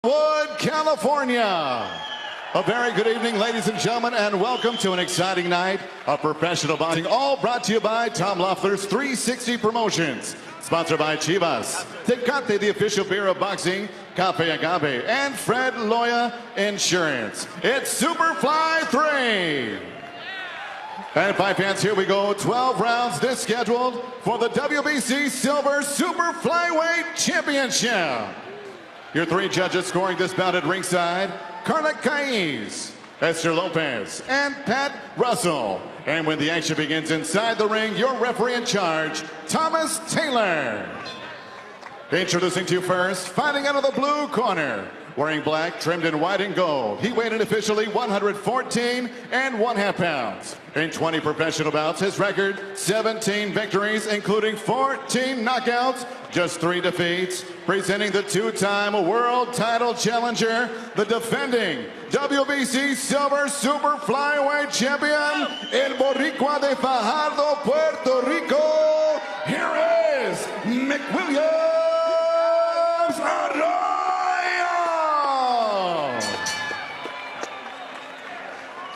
Wood, California. A very good evening, ladies and gentlemen, and welcome to an exciting night of professional boxing, all brought to you by Tom Loeffler's 360 Promotions, sponsored by Chivas, Tecate, the official beer of boxing, Cafe Agave, and Fred Loya Insurance. It's Superfly 3. And fight fans, here we go. 12 rounds this scheduled for the WBC Silver Super Flyweight Championship. Your three judges scoring this bout at ringside: Carla Caiz, Esther Lopez, and Pat Russell. And when the action begins inside the ring, your referee in charge, Thomas Taylor. Introducing to you first, fighting out of the blue corner, wearing black, trimmed in white and gold. He weighed in officially 114 1/2 pounds. In 20 professional bouts, his record, 17 victories, including 14 knockouts, just 3 defeats. Presenting the two-time world title challenger, the defending WBC Silver Super Flyweight Champion, El Boricua de Fajardo, Puerto Rico. Here is McWilliams Arroyo.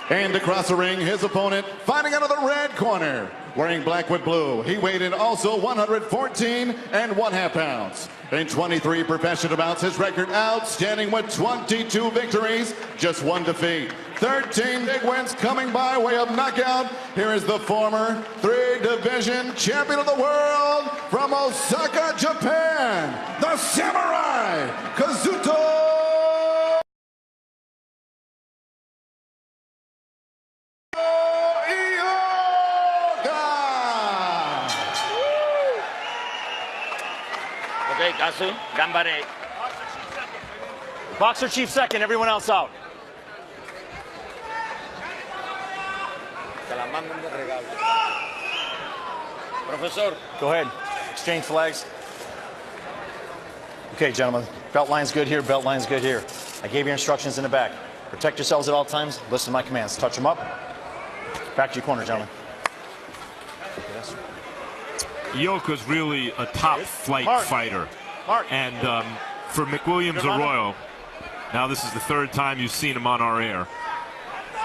And across the ring, his opponent, fighting out of the red corner, wearing black with blue. He weighed in also 114 1/2 pounds. In 23 professional bouts, his record outstanding with 22 victories, just 1 defeat. 13 big wins coming by way of knockout. Here is the former 3-division champion of the world from Osaka, Japan, the Samurai, Kazuto Okay, Kazu, Gambare. Boxer chief second, everyone else out. Professor. Go ahead, exchange flags. Okay, gentlemen, belt line's good here, belt line's good here. I gave you instructions in the back. Protect yourselves at all times, listen to my commands. Touch them up. Back to your corner, gentlemen. Ioka's really a top flight fighter. And for McWilliams Arroyo, now this is the 3rd time you've seen him on our air.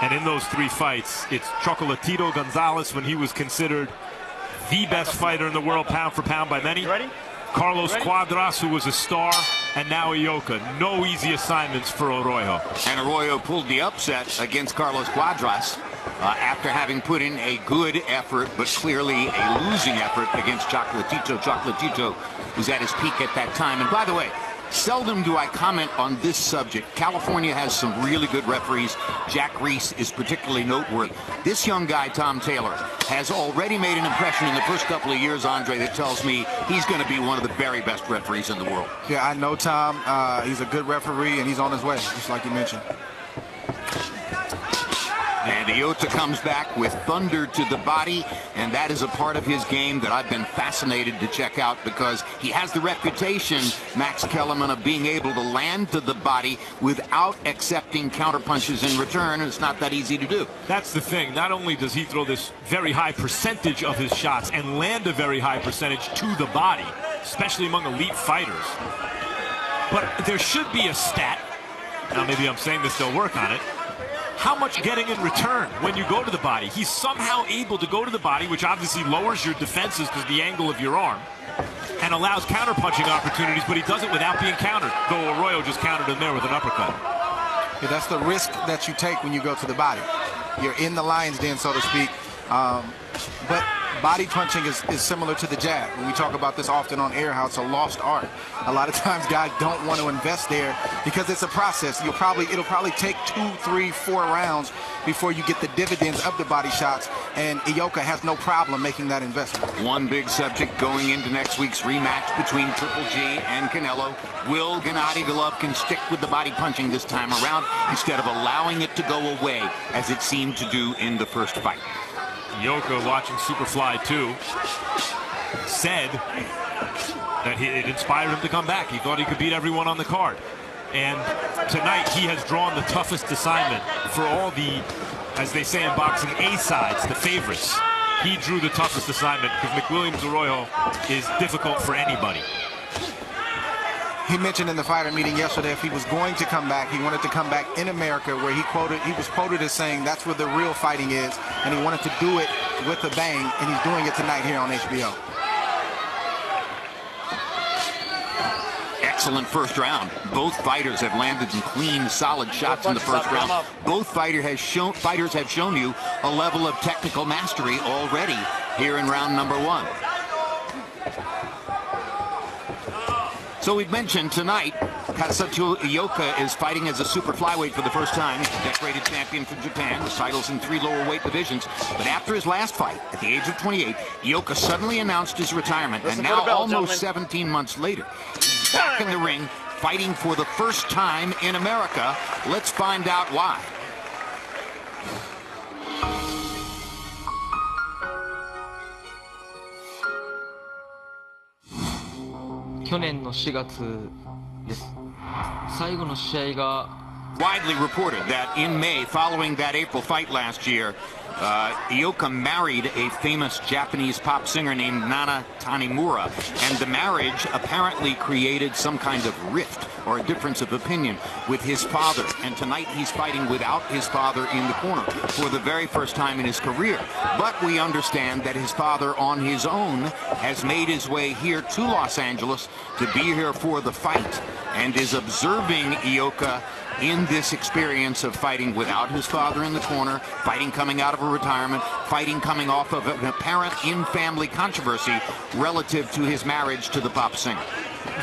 And in those 3 fights, it's Chocolatito Gonzalez when he was considered the best fighter in the world, pound for pound by many. Carlos Cuadras, who was a star, and now Ioka. No easy assignments for Arroyo. And Arroyo pulled the upset against Carlos Cuadras after having put in a good effort, but clearly a losing effort against Chocolatito. Chocolatito was at his peak at that time. And by the way, seldom do I comment on this subject. California has some really good referees. Jack Reese is particularly noteworthy. This young guy, Tom Taylor, has already made an impression in the first couple of years, Andre, that tells me he's going to be one of the very best referees in the world. Yeah, I know Tom. He's a good referee, and he's on his way, just like you mentioned. And Iota comes back with thunder to the body, and that is a part of his game that I've been fascinated to check out, because he has the reputation, Max Kellerman, of being able to land to the body without accepting counterpunches in return, and it's not that easy to do. That's the thing. Not only does he throw this very high percentage of his shots and land a very high percentage to the body, especially among elite fighters, but there should be a stat. Now maybe I'm saying this, they'll work on it. How much getting in return when you go to the body? He's somehow able to go to the body, which obviously lowers your defenses because of the angle of your arm, and allows counter-punching opportunities, but he does it without being countered, though Arroyo just countered him there with an uppercut. Yeah, that's the risk that you take when you go to the body. You're in the lion's den, so to speak. But body punching is similar to the jab. When we talk about this often on air, how it's a lost art. A lot of times guys don't want to invest there because it's a process. It'll probably take 2, 3, 4 rounds before you get the dividends of the body shots, and Ioka has no problem making that investment. One big subject going into next week's rematch between Triple G and Canelo. Will Gennady Golovkin stick with the body punching this time around instead of allowing it to go away as it seemed to do in the first fight? Ioka, watching Superfly 2, said that it inspired him to come back. He thought he could beat everyone on the card. And tonight he has drawn the toughest assignment for all the, as they say in boxing, A-sides, the favorites. He drew the toughest assignment because McWilliams Arroyo is difficult for anybody. He mentioned in the fighter meeting yesterday if he was going to come back, he wanted to come back in America, where he was quoted as saying that's where the real fighting is, and he wanted to do it with a bang, and he's doing it tonight here on HBO. Excellent first round. Both fighters have landed some clean, solid shots in the first round. Both fighters have shown you a level of technical mastery already here in round number 1. So we've mentioned tonight, Kazuto Ioka is fighting as a super flyweight for the first time. He's the decorated champion from Japan, with titles in 3 lower weight divisions. But after his last fight, at the age of 28, Ioka suddenly announced his retirement. And now, almost 17 months later, he's back in the ring, fighting for the first time in America. Let's find out why. 去年の4月です。最後の試合が Widely reported that in May, following that April fight last year, Ioka married a famous Japanese pop singer named Nana Tanimura, and the marriage apparently created some kind of rift or a difference of opinion with his father. And tonight he's fighting without his father in the corner for the very first time in his career. But we understand that his father on his own has made his way here to Los Angeles to be here for the fight and is observing Ioka in this experience of fighting without his father in the corner, fighting coming out of a retirement, fighting coming off of an apparent in-family controversy relative to his marriage to the pop singer.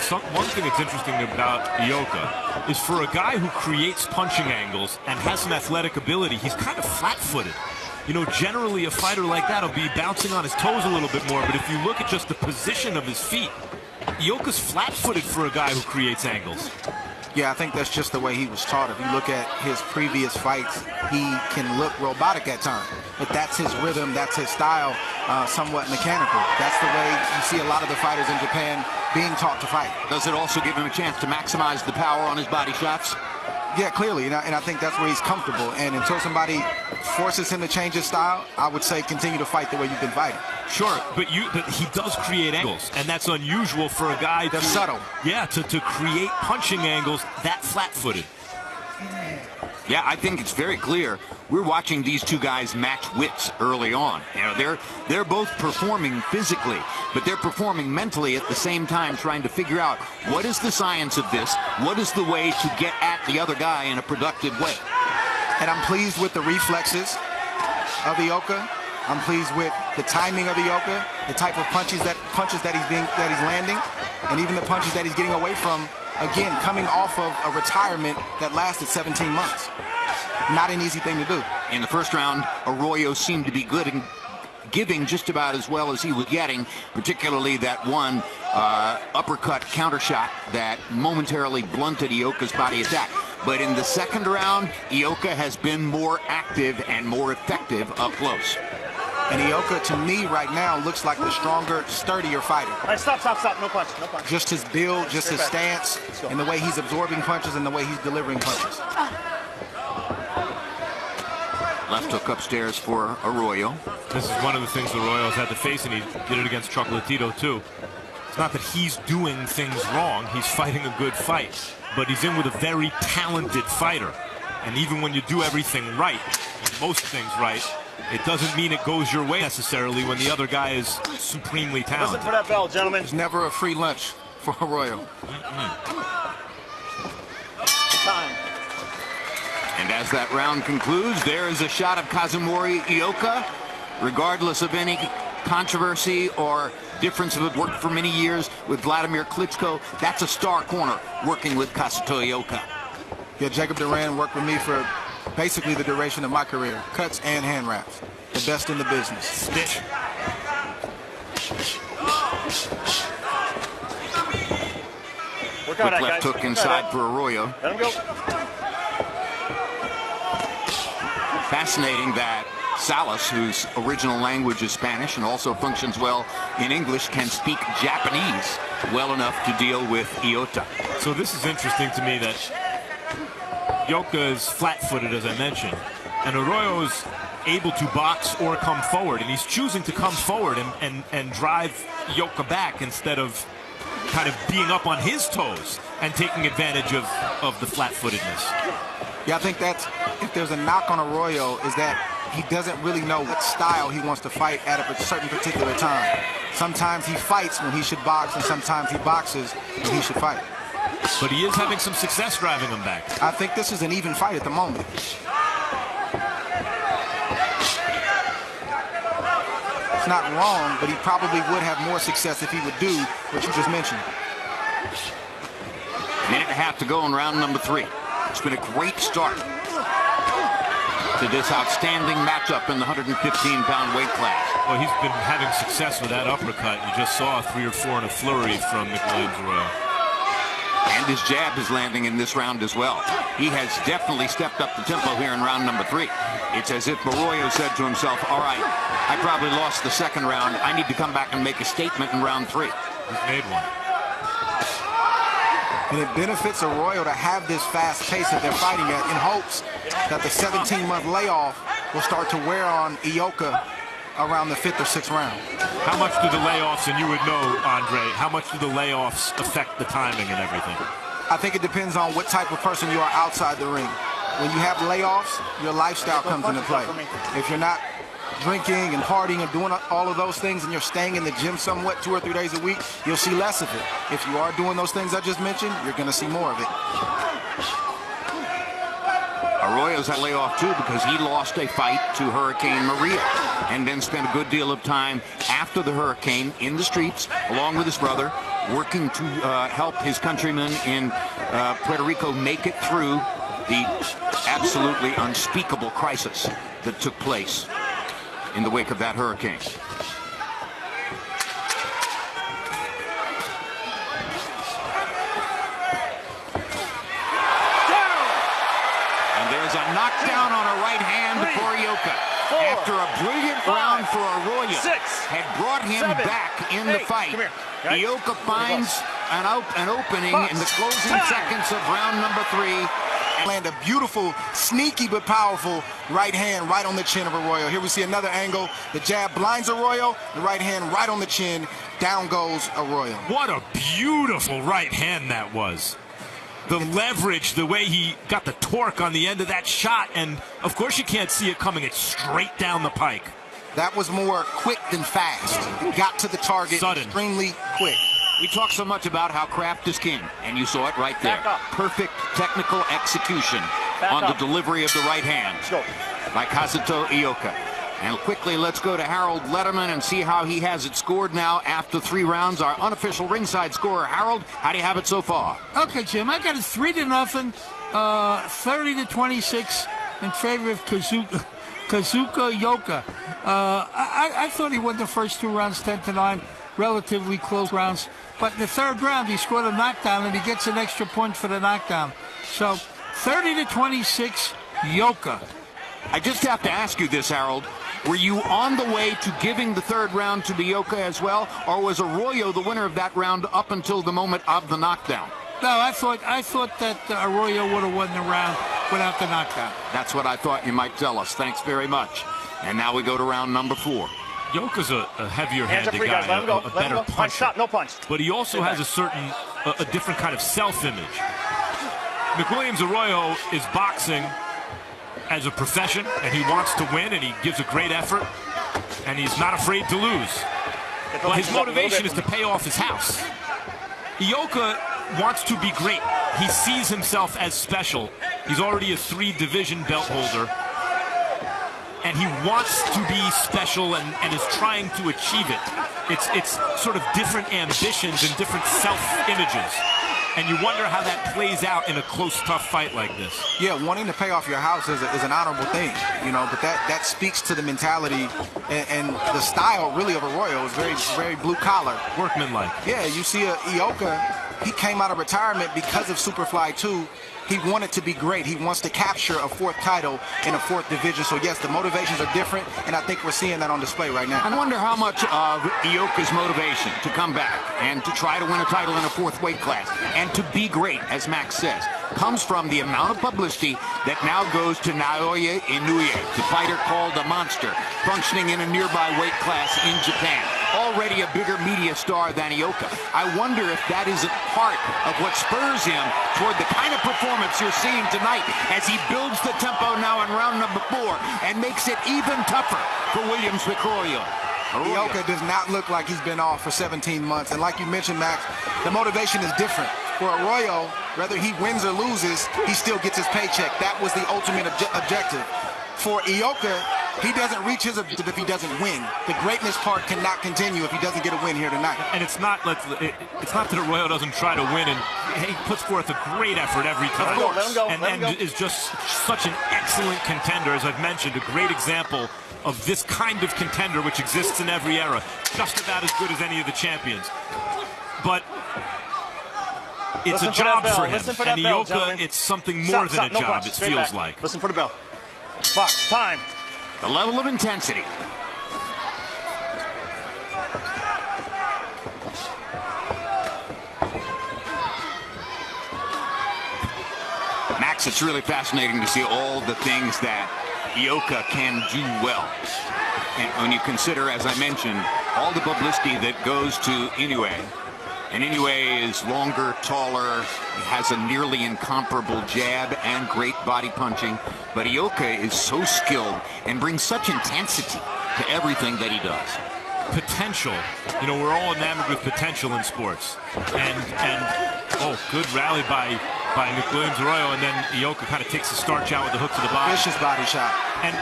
One thing that's interesting about Ioka is for a guy who creates punching angles and has some athletic ability, he's kind of flat-footed. You know, generally a fighter like that will be bouncing on his toes a little bit more, but if you look at just the position of his feet, Ioka's flat-footed for a guy who creates angles. Yeah, I think that's just the way he was taught. If you look at his previous fights, he can look robotic at times. But that's his rhythm, that's his style, somewhat mechanical. That's the way you see a lot of the fighters in Japan being taught to fight. Does it also give him a chance to maximize the power on his body shots? Yeah, clearly, and I think that's where he's comfortable. And until somebody forces him to change his style, I would say continue to fight the way you've been fighting. Sure, but he does create angles, and that's unusual for a guy that's subtle. Yeah, to create punching angles that flat-footed. Yeah, I think it's very clear. We're watching these two guys match wits early on. You know, they're both performing physically, but they're performing mentally at the same time, trying to figure out what is the science of this, what is the way to get at the other guy in a productive way. And I'm pleased with the reflexes of Ioka. I'm pleased with the timing of Ioka, the type of punches that he's landing, and even the punches that he's getting away from. Again, coming off of a retirement that lasted 17 months. Not an easy thing to do. In the first round, Arroyo seemed to be good and giving just about as well as he was getting, particularly that one uppercut counter shot that momentarily blunted Ioka's body attack. But in the second round, Ioka has been more active and more effective up close. And Ioka, to me, right now, looks like the stronger, sturdier fighter. All right, stop. No punch. Just his build, just his stance, and the way he's absorbing punches and the way he's delivering punches. Left hook upstairs for Arroyo. This is one of the things Arroyo's had to face, and he did it against Chocolatito, too. It's not that he's doing things wrong. He's fighting a good fight. But he's in with a very talented fighter. And even when you do everything right, most things right, it doesn't mean it goes your way necessarily when the other guy is supremely talented. Listen for that bell, gentlemen. There's never a free lunch for Arroyo. Time. And as that round concludes, there is a shot of Kazumori Ioka. Regardless of any controversy or difference of it, worked for many years with Vladimir Klitschko. That's a star corner working with Kazuto Ioka. Yeah, Jacob Duran worked with me for basically the duration of my career. Cuts and hand wraps. The best in the business. Stitch. Quick left hook inside for Arroyo. Let him go. Fascinating that Salas, whose original language is Spanish and also functions well in English, can speak Japanese well enough to deal with Iota. So this is interesting to me that Ioka is flat-footed, as I mentioned, and Arroyo is able to box or come forward, and he's choosing to come forward and drive Ioka back instead of kind of being up on his toes and taking advantage of the flat-footedness. Yeah, I think that's, if there's a knock on Arroyo, is that he doesn't really know what style he wants to fight at a certain particular time. Sometimes he fights when he should box, and sometimes he boxes when he should fight. But he is having some success driving him back. I think this is an even fight at the moment. It's not wrong, but he probably would have more success if he would do what you just mentioned. Minute and a half to go in round number 3. It's been a great start to this outstanding matchup in the 115-pound weight class. Well, he's been having success with that uppercut. You just saw 3 or 4 in a flurry from McWilliams-Arroyo. And his jab is landing in this round as well. He has definitely stepped up the tempo here in round number 3. It's as if Arroyo said to himself, all right, I probably lost the second round. I need to come back and make a statement in round 3. He's made one. And it benefits Arroyo to have this fast pace that they're fighting at in hopes that the 17-month layoff will start to wear on Ioka around the 5th or 6th round. How much do the layoffs, and you would know, Andre, how much do the layoffs affect the timing and everything? I think it depends on what type of person you are outside the ring. When you have layoffs, your lifestyle comes into play. If you're not drinking and partying and doing all of those things and you're staying in the gym somewhat 2 or 3 days a week, you'll see less of it. If you are doing those things I just mentioned, you're going to see more of it. Arroyo's had layoff too because he lost a fight to Hurricane Maria and then spent a good deal of time after the hurricane in the streets along with his brother working to help his countrymen in Puerto Rico make it through the absolutely unspeakable crisis that took place in the wake of that hurricane. And there's a knockdown on a right hand for Ioka. After a brilliant round for Arroyo had brought him back in the fight. Ioka finds an opening in the closing seconds of round number 3. Land a beautiful, sneaky but powerful right hand right on the chin of Arroyo. Here we see another angle. The jab blinds Arroyo, the right hand right on the chin. Down goes Arroyo. What a beautiful right hand that was. The leverage, the way he got the torque on the end of that shot, and of course you can't see it coming. It's straight down the pike. That was more quick than fast. It got to the target extremely quick. We talk so much about how craft is king, and you saw it right there. Perfect technical execution on the delivery of the right hand by Kazuto Ioka. And quickly, let's go to Harold Letterman and see how he has it scored now after 3 rounds. Our unofficial ringside scorer, Harold, how do you have it so far? Okay, Jim, I got it 3-0, 30-26 in favor of Kazuka Ioka. I thought he won the first 2 rounds 10-9, relatively close rounds. But in the 3rd round, he scored a knockdown, and he gets an extra point for the knockdown. So 30-26, Ioka. I just have to ask you this, Harold. Were you on the way to giving the 3rd round to Ioka as well, or was Arroyo the winner of that round up until the moment of the knockdown? No, I thought that Arroyo would have won the round without the knockdown. That's what I thought you might tell us. Thanks very much. And now we go to round number 4. Ioka's a heavier-handed guy, a better puncher. No punch. But he also has a different kind of self-image. McWilliams-Arroyo is boxing as a profession, and he wants to win, and he gives a great effort, and he's not afraid to lose. But his motivation is to pay off his house. Ioka wants to be great. He sees himself as special. He's already a 3-division belt holder, and he wants to be special and is trying to achieve it. It's sort of different ambitions and different self-images. And you wonder how that plays out in a close, tough fight like this. Yeah, wanting to pay off your house is an honorable thing, you know, but that speaks to the mentality and the style, really, of Arroyo is very, very blue-collar. Workmanlike. Yeah, you see Ioka, he came out of retirement because of Superfly 2. He wanted to be great. He wants to capture a 4th title in a 4th division. So, yes, the motivations are different, and I think we're seeing that on display right now. I wonder how much of Ioka's motivation to come back and to try to win a title in a 4th weight class and to be great, as Max says, comes from the amount of publicity that now goes to Naoya Inoue, the fighter called a monster, functioning in a nearby weight class in Japan. already a bigger media star than Ioka. I wonder if that isn't part of what spurs him toward the kind of performance you're seeing tonight as he builds the tempo now in round number 4 and makes it even tougher for Williams Arroyo. Ioka does not look like he's been off for 17 months. And like you mentioned, Max, the motivation is different. For Arroyo, whether he wins or loses, he still gets his paycheck. That was the ultimate objective. For Ioka, he doesn't reach his objective if he doesn't win. The greatness part cannot continue if he doesn't get a win here tonight. And it's not that Arroyo doesn't try to win, and he puts forth a great effort every time. And is just such an excellent contender, as I've mentioned, a great example of this kind of contender which exists in every era, just about as good as any of the champions. But it's a job for him, and Ioka, it's something more than a job, it feels like. Listen for the bell. Box, time. The level of intensity. Max, it's really fascinating to see all the things that Ioka can do well. And when you consider, as I mentioned, all the publicity that goes to Inoue, and Inoue is longer, taller, has a nearly incomparable jab and great body punching, but Ioka is so skilled and brings such intensity to everything that he does. Potential, you know, we're all enamored with potential in sports, and oh, good rally by Williams Arroyo, and then Ioka kind of takes the starch out with the hook to the body. Vicious body shot. And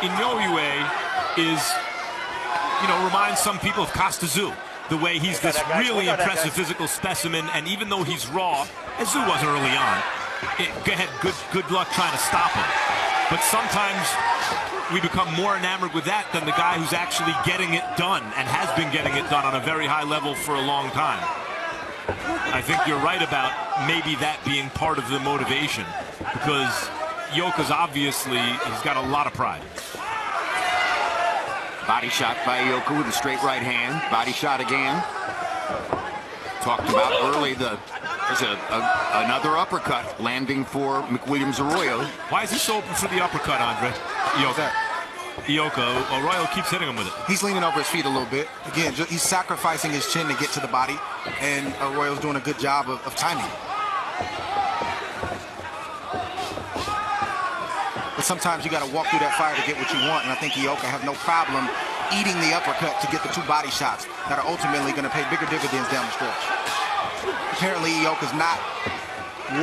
Inoue is, you know, reminds some people of Costa, the way he's this really impressive physical specimen, and even though he's raw, as Zhu was early on, go ahead, good luck trying to stop him. But sometimes we become more enamored with that than the guy who's actually getting it done and has been getting it done on a very high level for a long time. I think you're right about maybe that being part of the motivation, because Ioka's obviously, he's got a lot of pride. Body shot by Ioka with a straight right hand. Body shot again. Talked about early, there's another uppercut landing for McWilliams Arroyo. Why is he so open for the uppercut, Andre? Ioka, Arroyo keeps hitting him with it. He's leaning over his feet a little bit. Again, he's sacrificing his chin to get to the body, and Arroyo's doing a good job of timing. But sometimes you got to walk through that fire to get what you want, and I think Ioka have no problem eating the uppercut to get the 2 body shots that are ultimately going to pay bigger dividends down the stretch. Apparently, Ioka's not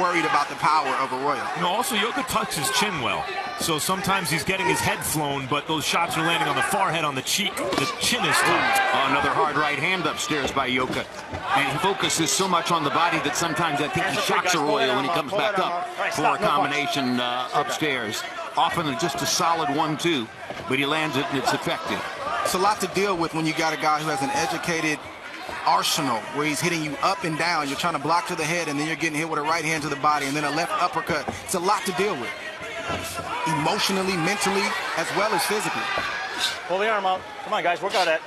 worried about the power of Arroyo. No, also Ioka tucks his chin well, so sometimes he's getting his head flown, but those shots are landing on the forehead, on the cheek. The chin is tucked. Another hard right hand upstairs by Ioka, and he focuses so much on the body that sometimes I think he shocks Arroyo when he comes back up for a combination upstairs. Often just a solid 1-2, but he lands it and it's effective. It's a lot to deal with when you got a guy who has an educated arsenal where he's hitting you up and down. You're trying to block to the head, and then you're getting hit with a right hand to the body, and then a left uppercut. It's a lot to deal with, emotionally, mentally, as well as physically. Pull the arm out. Come on, guys, work on that.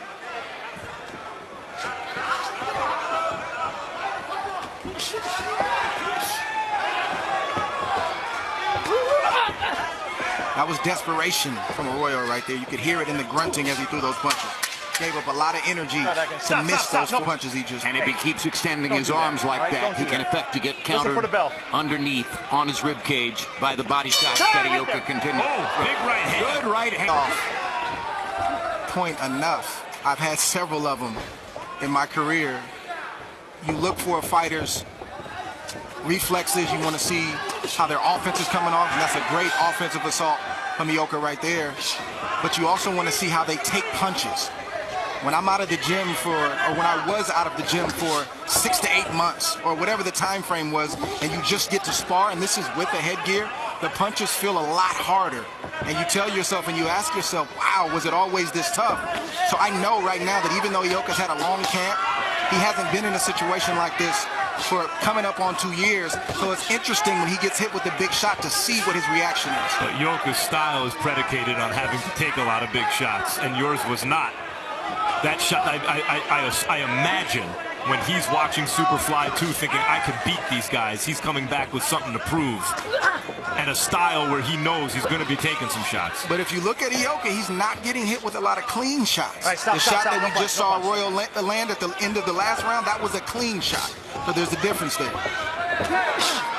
That was desperation from Arroyo right there. You could hear it in the grunting as he threw those punches. Gave up a lot of energy to miss those punches he just. And if he keeps extending his arms like that, he can affect to get countered underneath on his rib cage by the body shots that Ioka continues. Oh, big right hand. Good right hand. Point enough. I've had several of them in my career. You look for a fighter's reflexes. You want to see how their offense is coming off, and that's a great offensive assault from Ioka right there. But you also want to see how they take punches. When I'm out of the gym or when I was out of the gym for 6 to 8 months, or whatever the time frame was, and you just get to spar, and this is with the headgear, the punches feel a lot harder. And you tell yourself and you ask yourself, wow, was it always this tough? So I know right now that even though Ioka's had a long camp, he hasn't been in a situation like this for coming up on 2 years. So it's interesting when he gets hit with the big shot to see what his reaction is. But Ioka's style is predicated on having to take a lot of big shots, and yours was not. That shot, I imagine, when he's watching Superfly 2 thinking, I can beat these guys, he's coming back with something to prove. And a style where he knows he's going to be taking some shots. But if you look at Ioka, he's not getting hit with a lot of clean shots. Right, stop, the stop, shot stop, that we just saw Royal land at the end of the last round, that was a clean shot. So there's a difference there.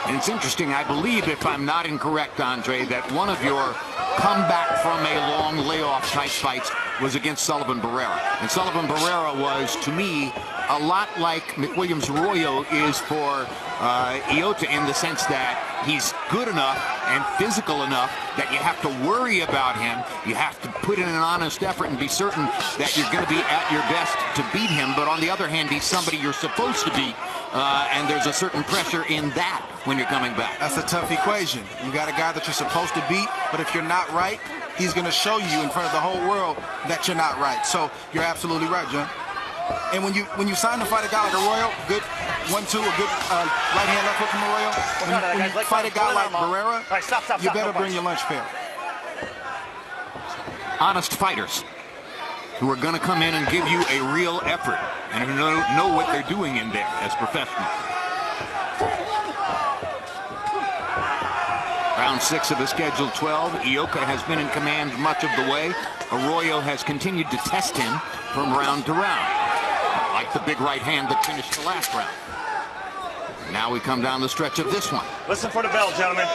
And it's interesting, I believe, if I'm not incorrect, Andre, that one of your comeback from a long layoff type fights was against Sullivan Barrera. And Sullivan Barrera was, to me, a lot like McWilliams Arroyo is for Iota, in the sense that he's good enough and physical enough that you have to worry about him. You have to put in an honest effort and be certain that you're going to be at your best to beat him. But on the other hand, he's somebody you're supposed to beat. And there's a certain pressure in that when you're coming back. That's a tough equation. You got a guy that you're supposed to beat, but if you're not right, he's going to show you in front of the whole world that you're not right. So you're absolutely right, John. And when you sign to fight a guy like Arroyo, good 1-2, a good right hand left hook from Arroyo. When you fight a guy like Barrera, you better bring your lunch pail. Honest fighters who are going to come in and give you a real effort and who know what they're doing in there as professionals. Round 6 of the scheduled 12. Ioka has been in command much of the way. Arroyo has continued to test him from round to round, like the big right hand that finished the last round. Now we come down the stretch of this one. Listen for the bell, gentlemen.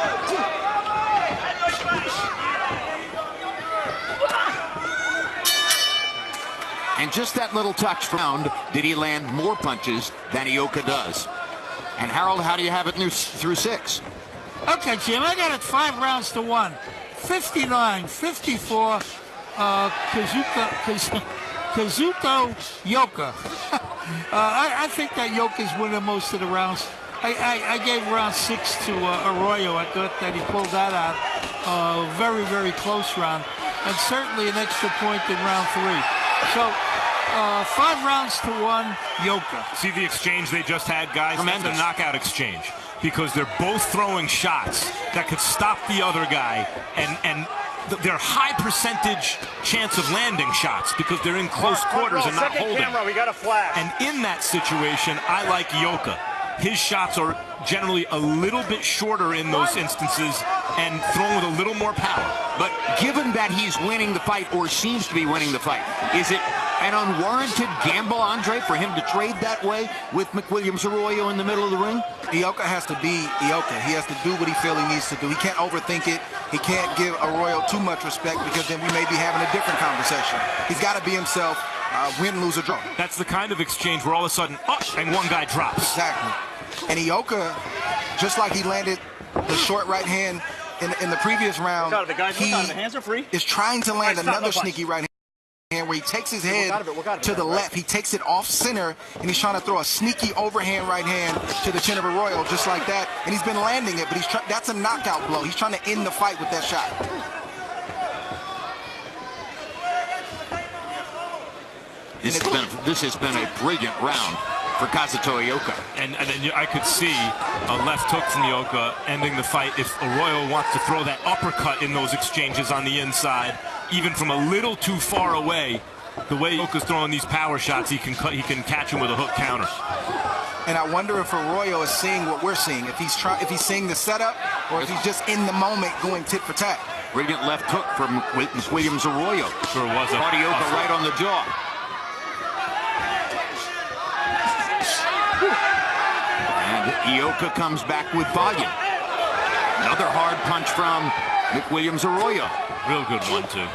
And just that little touch round, did he land more punches than Ioka does. And Harold, how do you have it through 6? Okay, Jim, I got it 5 rounds to 1. 59-54, Kazuto Yoka. I think that Yoka's winning most of the rounds. I gave round 6 to Arroyo. I thought that he pulled that out. Very, very close round. And certainly an extra point in round 3. So, 5 rounds to 1, Yoka. See the exchange they just had, guys? Tremendous. That's a knockout exchange. Because they're both throwing shots that could stop the other guy, and they're high percentage chance of landing shots because they're in close quarters and not holding. Camera, we got a flash. And in that situation, I like Ioka. His shots are generally a little bit shorter in those instances and thrown with a little more power. But given that he's winning the fight, or seems to be winning the fight, is it an unwarranted gamble, Andre, for him to trade that way with McWilliams Arroyo in the middle of the ring? Ioka has to be Ioka. He has to do what he feels he needs to do. He can't overthink it. He can't give Arroyo too much respect, because then we may be having a different conversation. He's got to be himself, win, lose, or draw. That's the kind of exchange where all of a sudden, and one guy drops. Exactly. And Ioka, just like he landed the short right hand in the previous round, he is trying to land another sneaky right hand where he takes his head to the left. He takes it off center, and he's trying to throw a sneaky overhand right hand to the chin of Arroyo, just like that. And he's been landing it, but that's a knockout blow. He's trying to end the fight with that shot. This has been a brilliant round for Kazuto Ioka. And I could see a left hook from Ioka ending the fight if Arroyo wants to throw that uppercut in those exchanges on the inside, even from a little too far away. The way Ioka's throwing these power shots, he can catch him with a hook counter. And I wonder if Arroyo is seeing what we're seeing, if he's seeing the setup, or if he's just in the moment going tit for tat. Brilliant left hook from Williams Arroyo. Sure was. Ioka right on the jaw. And Ioka comes back with volume. Another hard punch from McWilliams Arroyo. Real good one, too.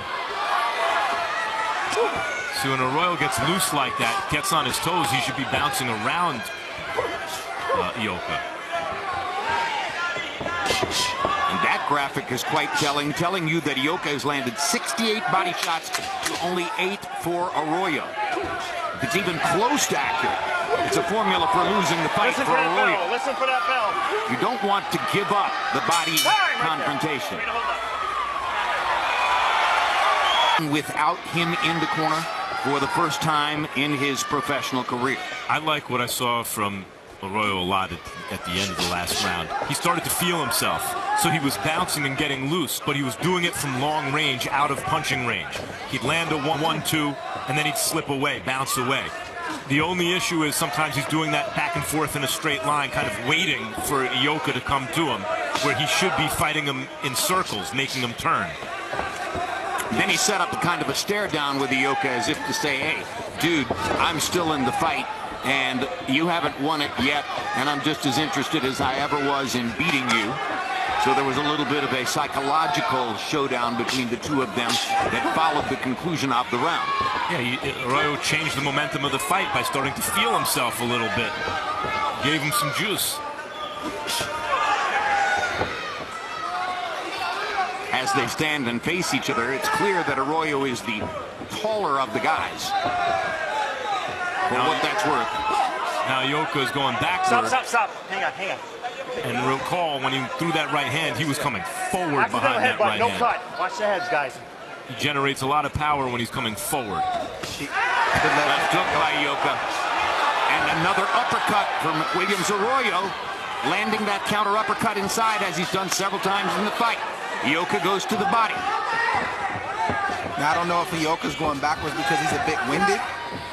So when Arroyo gets loose like that, gets on his toes, he should be bouncing around Ioka. And that graphic is quite telling you that Ioka has landed 68 body shots to only 8 for Arroyo. If it's even close to accurate, it's a formula for losing the fight for Arroyo. Listen for that bell. You don't want to give up the body confrontation. Without him in the corner for the first time in his professional career. I like what I saw from Arroyo a lot at the end of the last round. He started to feel himself, so he was bouncing and getting loose, but he was doing it from long range, out of punching range. He'd land a 1-1-2, and then he'd slip away, bounce away. The only issue is sometimes he's doing that back and forth in a straight line, kind of waiting for Ioka to come to him, where he should be fighting him in circles, making him turn. Then he set up a kind of a stare down with Ioka as if to say, hey, dude, I'm still in the fight, and you haven't won it yet, and I'm just as interested as I ever was in beating you. So there was a little bit of a psychological showdown between the two of them that followed the conclusion of the round. Yeah, Arroyo changed the momentum of the fight by starting to feel himself a little bit. Gave him some juice. As they stand and face each other, it's clear that Arroyo is the taller of the guys. For what that's worth. Now Ioka is going backward. Stop. Hang on. And recall, when he threw that right hand, he was coming forward behind that right hand. No cut. Watch the heads, guys. He generates a lot of power when he's coming forward. Left hook by Ioka. And another uppercut from Williams Arroyo, landing that counter uppercut inside as he's done several times in the fight. Ioka goes to the body. Now, I don't know if Ioka's going backwards because he's a bit winded,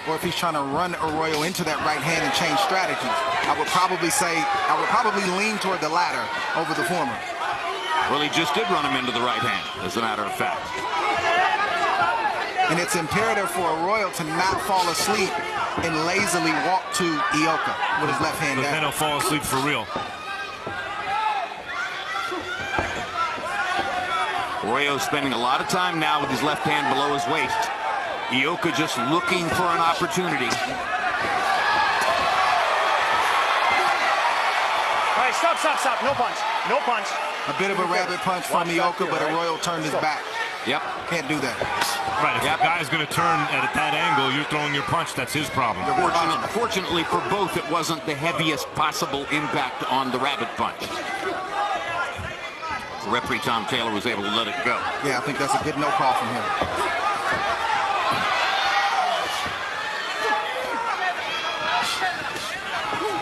or if he's trying to run Arroyo into that right hand and change strategies. I would probably lean toward the latter over the former. Well, he just did run him into the right hand, as a matter of fact. And it's imperative for Arroyo to not fall asleep and lazily walk to Ioka with his left hand But then down. he'll fall asleep for real. Arroyo spending a lot of time now with his left hand below his waist. Ioka just looking for an opportunity. All right, stop. No punch. A bit of a rabbit punch from Ioka, but Arroyo turned his back. Yep. Can't do that. Right, if the guy's going to turn at that angle, you're throwing your punch, that's his problem. Fortunately for both, it wasn't the heaviest possible impact on the rabbit punch. Referee Tom Taylor was able to let it go. Yeah, I think that's a good no call from him.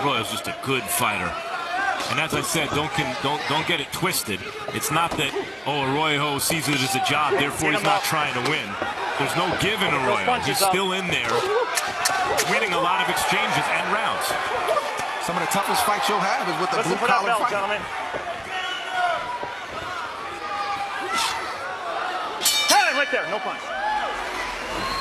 Arroyo's just a good fighter. And as I said, don't get it twisted. It's not that, Arroyo sees it as a job, therefore he's not trying to win. There's no give in Arroyo. He's still in there, winning a lot of exchanges and rounds. Some of the toughest fights you'll have is with the blue-collar fight. Gentlemen. Right there, no punch.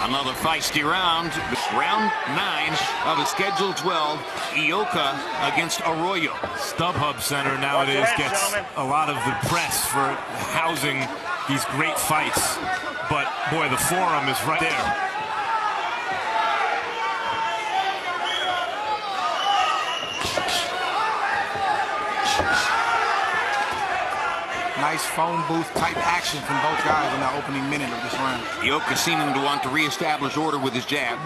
Another feisty round. Round 9 of the scheduled 12. Ioka against Arroyo. StubHub Center nowadays gets a lot of the press for housing these great fights. But, boy, the forum is right there. Nice phone booth type action from both guys in the opening minute of this round. Ioka seeming to want to reestablish order with his jab.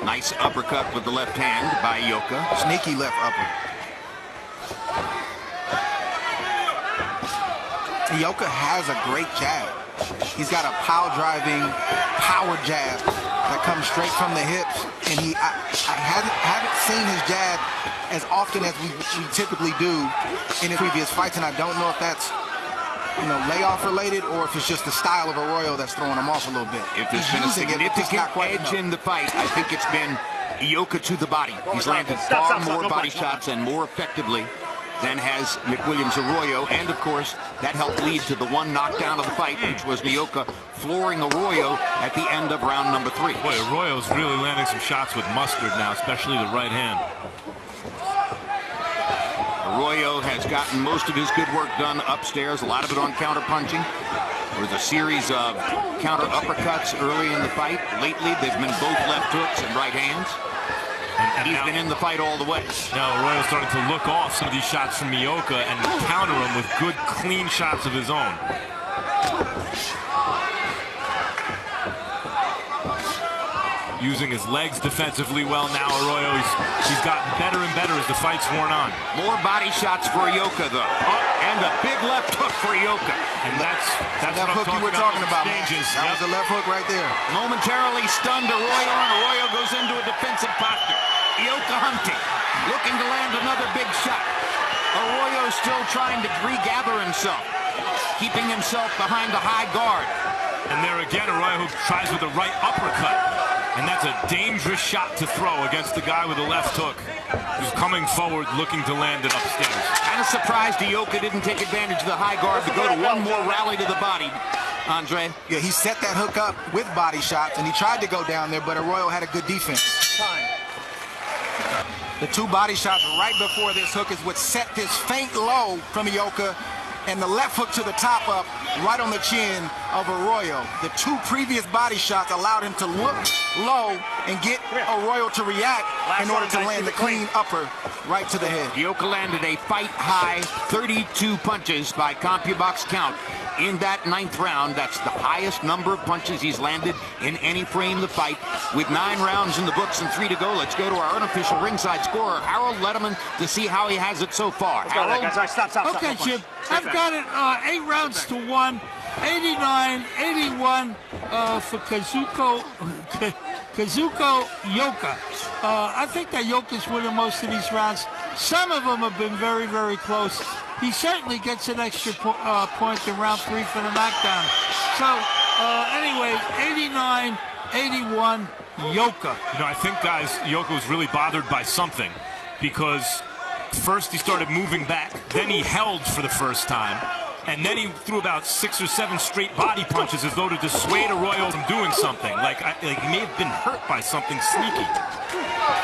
Nice uppercut with the left hand by Ioka. Sneaky left upper. Ioka has a great jab. He's got a power-driving power jab that comes straight from the hips, and I haven't seen his jab as often as we typically do in his previous fights, and I don't know if that's layoff related or if it's just the style of Arroyo that's throwing him off a little bit. If there's been a significant edge in the fight, I think it's been Ioka to the body. He's landed far more body shots and more effectively than has McWilliams Arroyo, and of course that helped lead to the one knockdown of the fight, which was Ioka flooring Arroyo at the end of round number 3. Boy, Arroyo's really landing some shots with mustard now, especially the right hand. Arroyo has gotten most of his good work done upstairs, a lot of it on counter punching. There was a series of counter uppercuts early in the fight. Lately, they've been both left hooks and right hands. And he's been in the fight all the way. Now Arroyo's starting to look off some of these shots from Ioka and counter them with good, clean shots of his own. Using his legs defensively well now, Arroyo, he's gotten better and better as the fight's worn on. More body shots for Ioka, though. And a big left hook for Ioka. And that's that what hook you were talking about, man. That was a left hook right there. Momentarily stunned Arroyo, and Arroyo goes into a defensive posture. Ioka hunting, looking to land another big shot. Arroyo still trying to regather himself, keeping himself behind the high guard. And there again, Arroyo tries with the right uppercut. And that's a dangerous shot to throw against the guy with the left hook who's coming forward looking to land it upstairs. Kind of surprised Ioka didn't take advantage of the high guard to go to one more rally to the body, Andre. Yeah, he set that hook up with body shots, and he tried to go down there, but Arroyo had a good defense. The two body shots right before this hook is what set this feint low from Ioka, and the left hook to the top up right on the chin of Arroyo. The two previous body shots allowed him to look low and get Arroyo to react in order to land the clean upper right to the head. Ioka landed a fight-high 32 punches by CompuBox count in that 9th round. That's the highest number of punches he's landed in any frame of the fight. With 9 rounds in the books and 3 to go, let's go to our unofficial ringside scorer, Harold Letterman, to see how he has it so far. Harold? Okay, Jim. I've got it 8 rounds to 1, 89-81 for Kazuko Ioka. I think that Ioka's winning most of these rounds. Some of them have been very, very close. He certainly gets an extra point in round 3 for the knockdown. So, anyway, 89-81 Ioka. You know, I think, guys, Ioka was really bothered by something because first he started moving back, then he held for the first time, and then he threw about 6 or 7 straight body punches as though to dissuade Arroyo from doing something. Like he may have been hurt by something sneaky.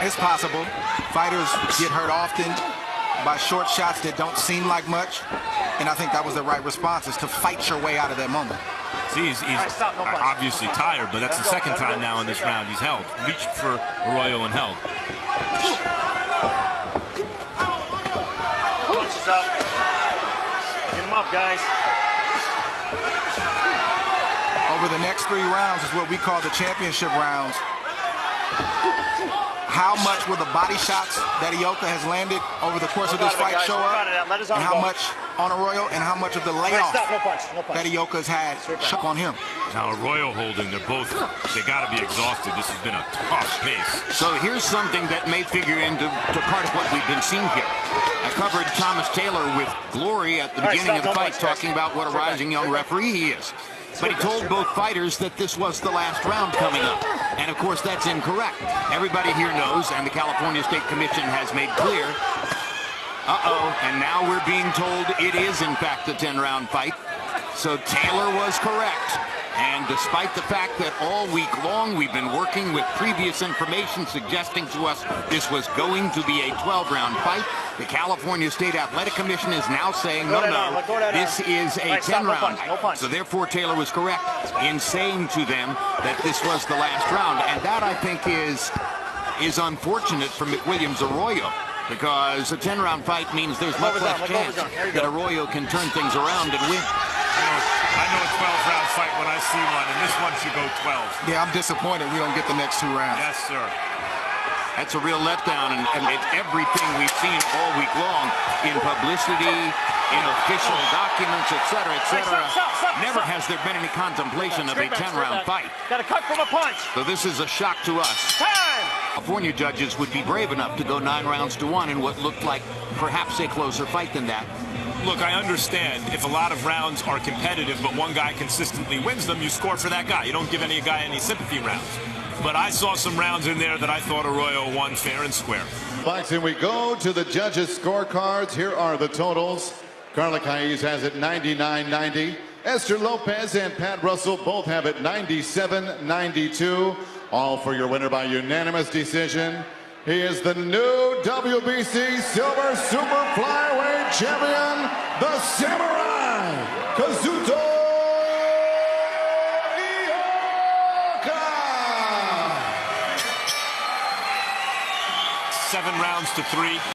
It's possible. Fighters get hurt often by short shots that don't seem like much, and I think that was the right response, is to fight your way out of that moment. See, he's obviously tired, but that's the second time now in this round he's held. Reached for Arroyo and held. Punches up. Get him up, guys. Over the next 3 rounds is what we call the championship rounds. How much will the body shots that Ioka has landed over the course of this fight show up, and how much on Arroyo, and how much of the layoff that Ioka has had shook on him? Now Arroyo holding, they got to be exhausted. This has been a tough pace. So here's something that may figure into part of what we've been seeing here. I covered Thomas Taylor with glory at the beginning of the fight, talking about what a rising young referee he is. But he told both fighters that this was the last round coming up. And of course, that's incorrect. Everybody here knows, and the California State Commission has made clear, and now we're being told it is in fact a 10-round fight. So Taylor was correct. And despite the fact that all week long we've been working with previous information suggesting to us this was going to be a 12-round fight, the California State Athletic Commission is now saying, no, this is a 10-round fight. So therefore, Taylor was correct in saying to them that this was the last round. And that, I think, is unfortunate for McWilliams Arroyo, because a 10-round fight means there's much less chance that Arroyo can turn things around and win. I know a 12-round fight when I see one, and this one should go 12. Yeah, I'm disappointed we don't get the next 2 rounds. Yes, sir. That's a real letdown, and it's everything we've seen all week long in publicity, in official documents, etc., etc. Never has there been any contemplation of a 10-round fight. Got a cut from a punch. So this is a shock to us. Time! California judges would be brave enough to go 9 rounds to 1 in what looked like perhaps a closer fight than that. Look, I understand if a lot of rounds are competitive, but one guy consistently wins them, you score for that guy. You don't give any guy any sympathy rounds. But I saw some rounds in there that I thought Arroyo won fair and square. Boxing, we go to the judges' scorecards. Here are the totals. Carla Caiz has it 99-90. Esther Lopez and Pat Russell both have it 97-92. All for your winner by unanimous decision. He is the new WBC Silver Super Flyweight Champion, the Samurai, Kazuto Ioka. 7 rounds to 3.